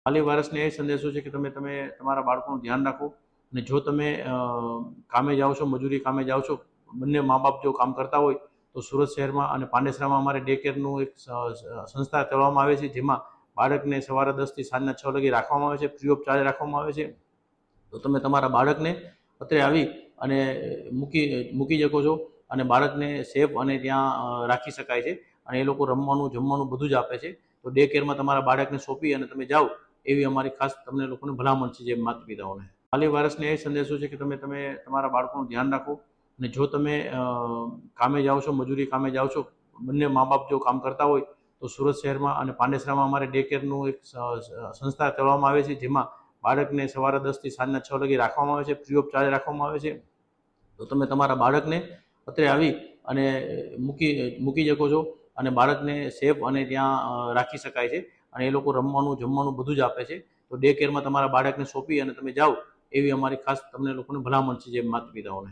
વાલી વારસને એ સંદેશો છે કે તમે તમે તમારા બાળકોનું ધ્યાન રાખો અને જો તમે કામે જાઓ છો, મજૂરી કામે જાઓ છો, બંને મા બાપ જો કામ કરતા હોય તો સુરત શહેરમાં અને પાંડેસરામાં અમારે ડે કેરનું એક સંસ્થા કરવામાં આવે છે, જેમાં બાળકને સવારે 10 થી સાંજના 6 લગી રાખવામાં આવે છે, ફ્રી ઓફ ચાર્જ રાખવામાં આવે છે. તો તમે તમારા બાળકને અત્રે આવી અને મૂકી શકો છો અને બાળકને સેફ અને ત્યાં રાખી શકાય છે અને એ લોકો રમવાનું, જમવાનું બધું જ આપે છે. તો ડે કેરમાં તમારા બાળકને સોંપી અને તમે જાઓ એવી અમારી ખાસ તમને લોકોને ભલામણ છે, જે માતા પિતાઓને. વાલી વારસને એ સંદેશો છે કે તમે તમે તમારા બાળકોનું ધ્યાન રાખો અને જો તમે કામે જાઓ છો, મજૂરી કામે જાઓ છો, બંને મા બાપ જો કામ કરતા હોય તો સુરત શહેરમાં અને પાંડેસરામાં અમારે ડે કેરનું એક સંસ્થા કરવામાં આવે છે, જેમાં બાળકને સવારે 10 થી સાંજના 6 લગી રાખવામાં આવે છે, ફ્રી ઓફ ચાર્જ રાખવામાં આવે છે. તો તમે તમારા બાળકને અત્રે આવી અને મૂકી શકો છો અને બાળકને સેફ અને ત્યાં રાખી શકાય છે અને એ લોકો રમવાનું, જમવાનું બધું જ આપે છે. તો ડે કેરમાં તમારા બાળકને સોંપી અને તમે જાઓ એવી અમારી ખાસ તમને લોકોને ભલામણ છે, જે માતા પિતાઓને.